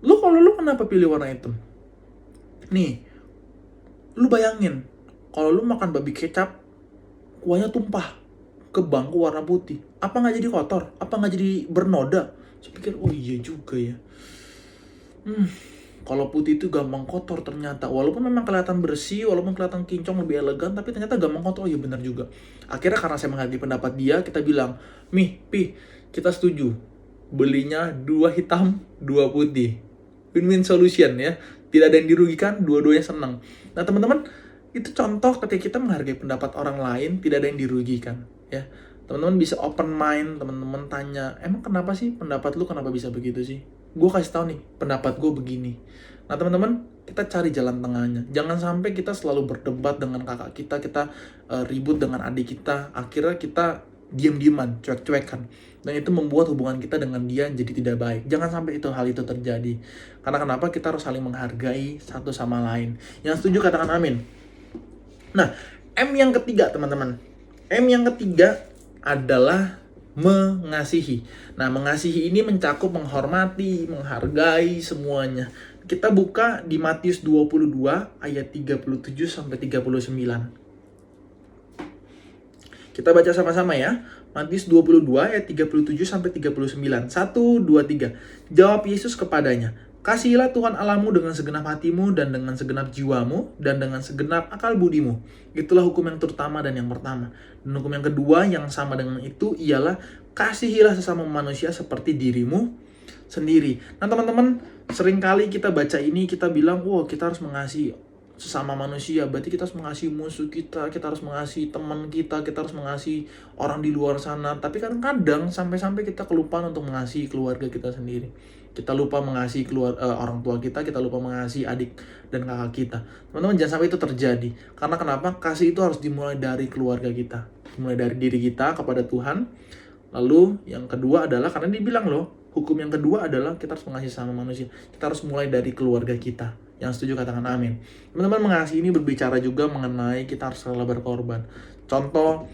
Kalau lu kenapa pilih warna hitam? Nih, lu bayangin kalau lu makan babi kecap, kuahnya tumpah ke bangku warna putih, apa nggak jadi kotor? Apa nggak jadi bernoda? Saya pikir, oh iya juga ya. Kalau putih itu gampang kotor ternyata. Walaupun memang kelihatan bersih, walaupun kelihatan kinclong lebih elegan, tapi ternyata gampang kotor. Oh iya benar juga. Akhirnya karena saya menghargai pendapat dia, kita bilang, Pi, kita setuju. Belinya 2 hitam, 2 putih. Win-win solution ya. Tidak ada yang dirugikan, dua-duanya senang. Nah teman-teman, itu contoh ketika kita menghargai pendapat orang lain, tidak ada yang dirugikan. Ya, teman-teman bisa open mind, teman-teman tanya, emang kenapa sih pendapat lu kenapa bisa begitu sih? Gue kasih tahu nih, pendapat gue begini. Nah teman-teman, kita cari jalan tengahnya. Jangan sampai kita selalu berdebat dengan kakak kita ribut dengan adik kita, akhirnya kita diam-diaman, cuek-cuekan. Dan itu membuat hubungan kita dengan dia jadi tidak baik. Jangan sampai hal itu terjadi. Karena kenapa? Kita harus saling menghargai satu sama lain. Yang setuju katakan amin. Nah, M yang ketiga teman-teman. M yang ketiga adalah mengasihi. Nah, mengasihi ini mencakup menghormati, menghargai semuanya. Kita buka di Matius 22 ayat 37 sampai 39. Kita baca sama-sama ya. Matius 22 ayat 37 sampai 39. 1 2 3. Jawab Yesus kepadanya, "Kasihilah Tuhan Allahmu dengan segenap hatimu dan dengan segenap jiwamu dan dengan segenap akal budimu. Itulah hukum yang terutama dan yang pertama. Dan hukum yang kedua yang sama dengan itu ialah kasihilah sesama manusia seperti dirimu sendiri." Nah teman-teman, seringkali kita baca ini kita bilang, wah kita harus mengasihi sesama manusia, berarti kita harus mengasihi musuh kita harus mengasihi teman kita harus mengasihi orang di luar sana. Tapi kan kadang sampai-sampai kita kelupaan untuk mengasihi keluarga kita sendiri. Kita lupa mengasihi orang tua kita lupa mengasihi adik dan kakak kita. Teman-teman, jangan sampai itu terjadi. Karena kenapa? Kasih itu harus dimulai dari keluarga kita. Dimulai dari diri kita kepada Tuhan. Lalu yang kedua adalah, karena dibilang loh, hukum yang kedua adalah kita harus mengasihi sama manusia. Kita harus mulai dari keluarga kita. Yang setuju katakan amin. Teman-teman, mengasihi ini berbicara juga mengenai kita harus rela berkorban. Contoh,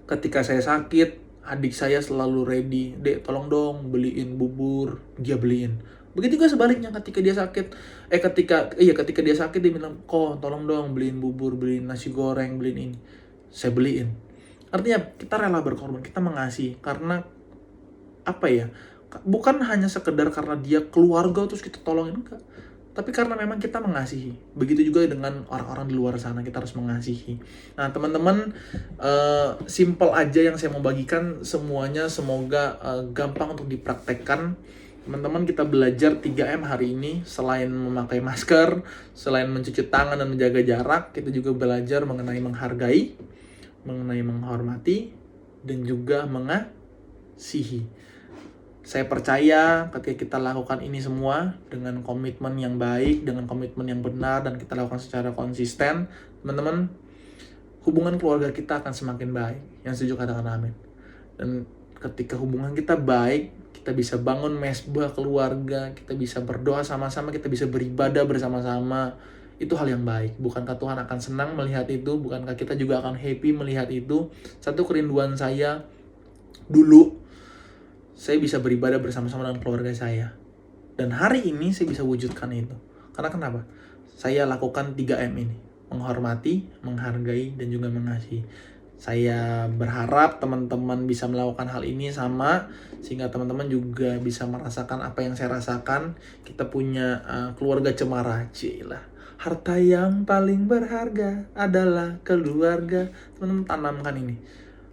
ketika saya sakit, adik saya selalu ready, "Dek, tolong dong beliin bubur." Dia beliin. Begitu juga sebaliknya ketika dia sakit. Ketika dia sakit dia bilang, "Kok tolong dong beliin bubur, beliin nasi goreng, beliin ini." Saya beliin. Artinya kita rela berkorban, kita mengasihi karena apa ya? Bukan hanya sekedar karena dia keluarga terus kita tolongin, enggak. Tapi karena memang kita mengasihi. Begitu juga dengan orang-orang di luar sana, kita harus mengasihi. Nah teman-teman, simple aja yang saya mau bagikan, semuanya semoga gampang untuk dipraktekkan. Teman-teman, kita belajar 3M hari ini. Selain memakai masker, selain mencuci tangan dan menjaga jarak, kita juga belajar mengenai menghargai, mengenai menghormati, dan juga mengasihi. Saya percaya ketika kita lakukan ini semua dengan komitmen yang baik, dengan komitmen yang benar, dan kita lakukan secara konsisten, teman-teman, hubungan keluarga kita akan semakin baik. Yang setuju katakan amin. Dan ketika hubungan kita baik, kita bisa bangun mesbah keluarga, kita bisa berdoa sama-sama, kita bisa beribadah bersama-sama. Itu hal yang baik. Bukankah Tuhan akan senang melihat itu? Bukankah kita juga akan happy melihat itu? Satu kerinduan saya dulu, saya bisa beribadah bersama-sama dengan keluarga saya. Dan hari ini saya bisa wujudkan itu. Karena kenapa? Saya lakukan 3M ini. Menghormati, menghargai, dan juga mengasihi. Saya berharap teman-teman bisa melakukan hal ini sama. Sehingga teman-teman juga bisa merasakan apa yang saya rasakan. Kita punya keluarga cemara. Cilah. Harta yang paling berharga adalah keluarga. Teman-teman tanamkan ini.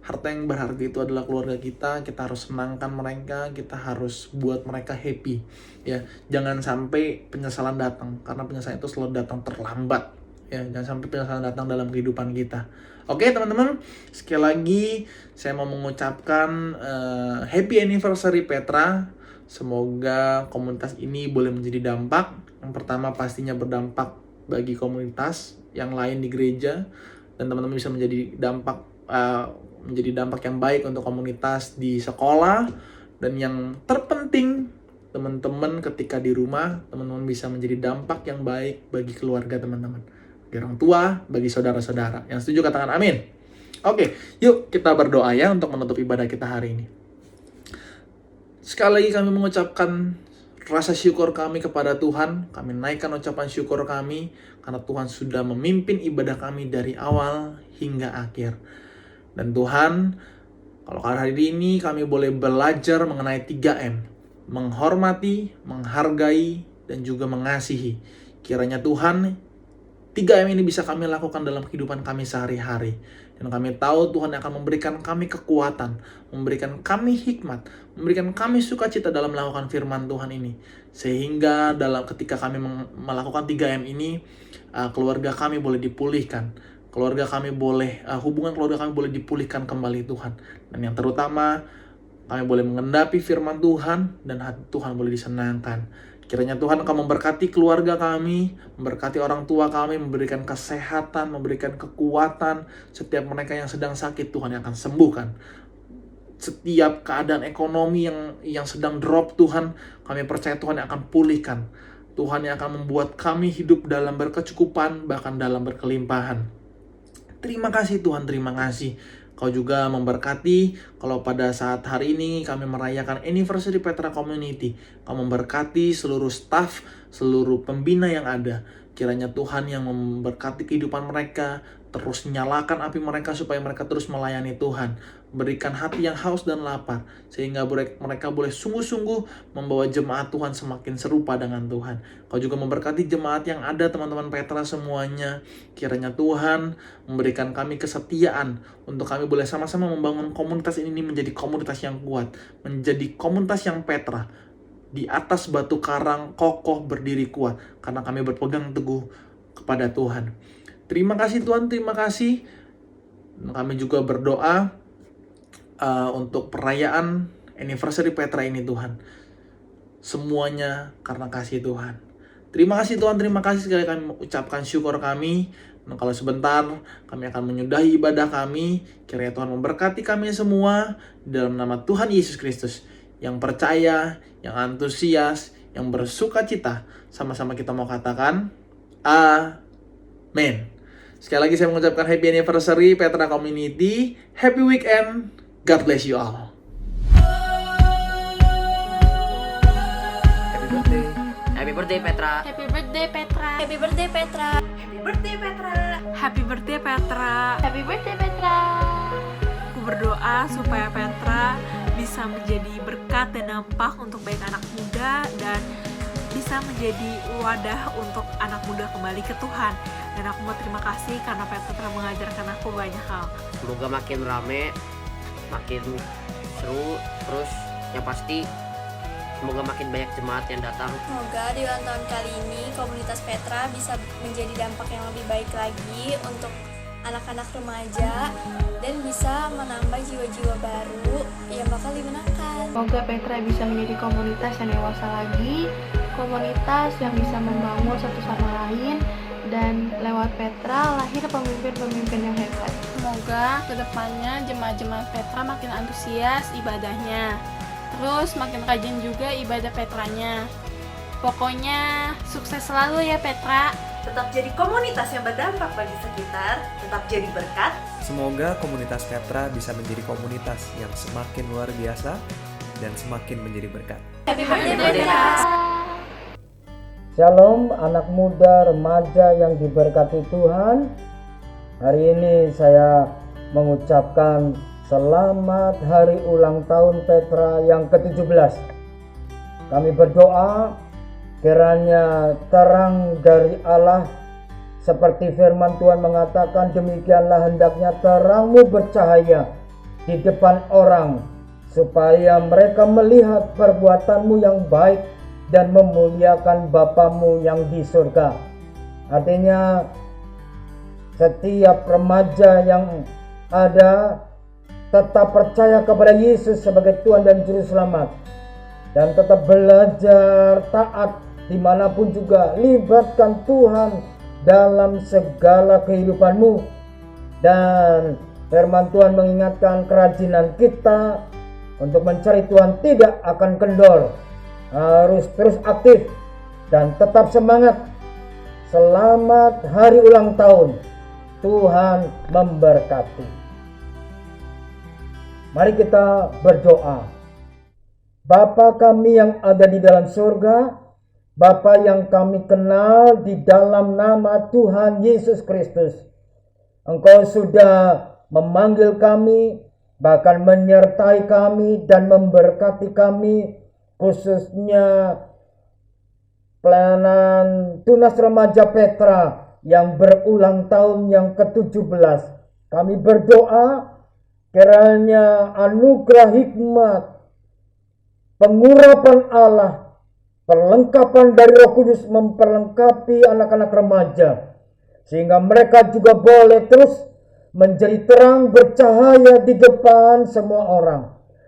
Harta yang berharga itu adalah keluarga kita harus senangkan mereka, kita harus buat mereka happy. Ya, jangan sampai penyesalan datang, karena penyesalan itu selalu datang terlambat. Ya, jangan sampai penyesalan datang dalam kehidupan kita. Oke, teman-teman, sekali lagi saya mau mengucapkan happy anniversary Petra. Semoga komunitas ini boleh menjadi dampak. Yang pertama pastinya berdampak bagi komunitas yang lain di gereja, dan teman-teman bisa menjadi dampak yang baik untuk komunitas di sekolah. Dan yang terpenting, teman-teman ketika di rumah, teman-teman bisa menjadi dampak yang baik bagi keluarga teman-teman. orang tua, bagi saudara-saudara. Yang setuju katakan amin. Oke, yuk kita berdoa ya untuk menutup ibadah kita hari ini. Sekali lagi kami mengucapkan rasa syukur kami kepada Tuhan. Kami naikkan ucapan syukur kami karena Tuhan sudah memimpin ibadah kami dari awal hingga akhir. Dan Tuhan, kalau hari ini kami boleh belajar mengenai 3M. Menghormati, menghargai, dan juga mengasihi. Kiranya Tuhan, 3M ini bisa kami lakukan dalam kehidupan kami sehari-hari. Dan kami tahu Tuhan akan memberikan kami kekuatan, memberikan kami hikmat, memberikan kami sukacita dalam melakukan firman Tuhan ini. Sehingga ketika kami melakukan 3M ini, keluarga kami boleh dipulihkan. Hubungan keluarga kami boleh dipulihkan kembali Tuhan. Dan yang terutama, kami boleh mengendapi firman Tuhan dan hati Tuhan boleh disenangkan. Kiranya Tuhan akan memberkati keluarga kami, memberkati orang tua kami, memberikan kesehatan, memberikan kekuatan. Setiap mereka yang sedang sakit, Tuhan yang akan sembuhkan. Setiap keadaan ekonomi yang sedang drop, Tuhan, kami percaya Tuhan yang akan pulihkan. Tuhan yang akan membuat kami hidup dalam berkecukupan, bahkan dalam berkelimpahan. Terima kasih Tuhan, terima kasih. Kau juga memberkati kalau pada saat hari ini kami merayakan anniversary Petra Community. Kau memberkati seluruh staff, seluruh pembina yang ada. Kiranya Tuhan yang memberkati kehidupan mereka, terus nyalakan api mereka supaya mereka terus melayani Tuhan. Berikan hati yang haus dan lapar, sehingga mereka boleh sungguh-sungguh membawa jemaat Tuhan semakin serupa dengan Tuhan. Kau juga memberkati jemaat yang ada, teman-teman Petra semuanya. Kiranya Tuhan memberikan kami kesetiaan untuk kami boleh sama-sama membangun komunitas ini menjadi komunitas yang kuat, menjadi komunitas yang Petra, di atas batu karang kokoh berdiri kuat, karena kami berpegang teguh kepada Tuhan. Terima kasih Tuhan, terima kasih. Kami juga berdoa untuk perayaan anniversary Petra ini Tuhan. Semuanya karena kasih Tuhan. Terima kasih Tuhan, terima kasih sekali kami ucapkan syukur kami. Nah, kalau sebentar kami akan menyudahi ibadah kami. Kiranya Tuhan memberkati kami semua dalam nama Tuhan Yesus Kristus. Yang percaya, yang antusias, yang bersuka cita. Sama-sama kita mau katakan amin. Sekali lagi saya mengucapkan happy anniversary Petra Community. Happy weekend. God bless you all. Happy birthday Petra. Happy birthday Petra. Happy birthday Petra. Happy birthday Petra. Happy birthday Petra. Happy birthday Petra. Aku berdoa supaya Petra bisa menjadi berkat dan dampak untuk banyak anak muda dan bisa menjadi wadah untuk anak muda kembali ke Tuhan. Dan aku mau terima kasih karena Petra telah mengajarkan aku banyak hal. Semoga makin rame, makin seru, terus yang pasti semoga makin banyak jemaat yang datang. Semoga di ulang tahun kali ini komunitas Petra bisa menjadi dampak yang lebih baik lagi untuk anak-anak remaja dan bisa menambah jiwa-jiwa baru yang bakal dimenangkan. Semoga Petra bisa menjadi komunitas yang dewasa lagi, komunitas yang bisa membangun satu sama lain, dan lewat Petra lahir pemimpin-pemimpin yang hebat. Semoga kedepannya jemaat-jemaat Petra makin antusias ibadahnya, terus makin rajin juga ibadah Petranya. Pokoknya sukses selalu ya Petra. Tetap jadi komunitas yang berdampak bagi sekitar, tetap jadi berkat. Semoga komunitas Petra bisa menjadi komunitas yang semakin luar biasa dan semakin menjadi berkat. Happy birthday Petra. Shalom anak muda remaja yang diberkati Tuhan. Hari ini saya mengucapkan selamat hari ulang tahun Petra yang ke-17. Kami berdoa kiranya terang dari Allah seperti firman Tuhan mengatakan, demikianlah hendaknya terangmu bercahaya di depan orang supaya mereka melihat perbuatanmu yang baik dan memuliakan Bapamu yang di surga. Artinya setiap remaja yang ada tetap percaya kepada Yesus sebagai Tuhan dan Juru Selamat, dan tetap belajar taat dimanapun juga. Libatkan Tuhan dalam segala kehidupanmu. Dan firman Tuhan mengingatkan kerajinan kita untuk mencari Tuhan tidak akan kendor. Harus terus aktif dan tetap semangat Selamat hari ulang tahun. Tuhan memberkati. Mari kita berdoa. Bapa kami yang ada di dalam surga, Bapa yang kami kenal di dalam nama Tuhan Yesus Kristus. Engkau sudah memanggil kami, bahkan menyertai kami dan memberkati kami, khususnya pelayanan Tunas Remaja Petra yang berulang tahun yang ke-17. Kami berdoa kiranya anugerah hikmat, pengurapan Allah, perlengkapan dari Roh Kudus memperlengkapi anak-anak remaja, sehingga mereka juga boleh terus menjadi terang bercahaya di depan semua orang,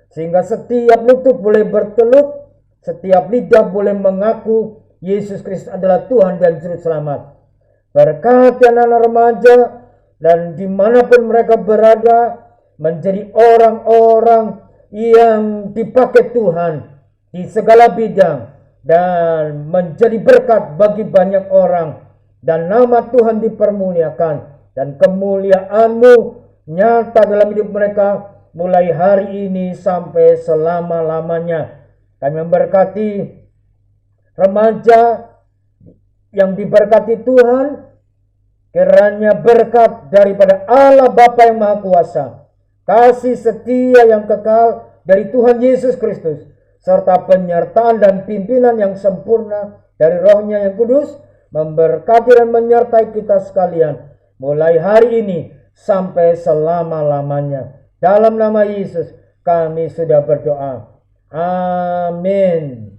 sehingga setiap lutut boleh bertelut, setiap lidah boleh mengaku Yesus Kristus adalah Tuhan dan Juru Selamat. Berkati anak-anak remaja dan dimanapun mereka berada, menjadi orang-orang yang dipakai Tuhan di segala bidang dan menjadi berkat bagi banyak orang, dan nama Tuhan dipermuliakan dan kemuliaan-Mu nyata dalam hidup mereka mulai hari ini sampai selama-lamanya. Kami memberkati remaja yang diberkati Tuhan, kiranya berkat daripada Allah Bapa yang Maha Kuasa, kasih setia yang kekal dari Tuhan Yesus Kristus, serta penyertaan dan pimpinan yang sempurna dari Roh-Nya yang kudus, memberkati dan menyertai kita sekalian, mulai hari ini sampai selama-lamanya. Dalam nama Yesus kami sudah berdoa. Amin.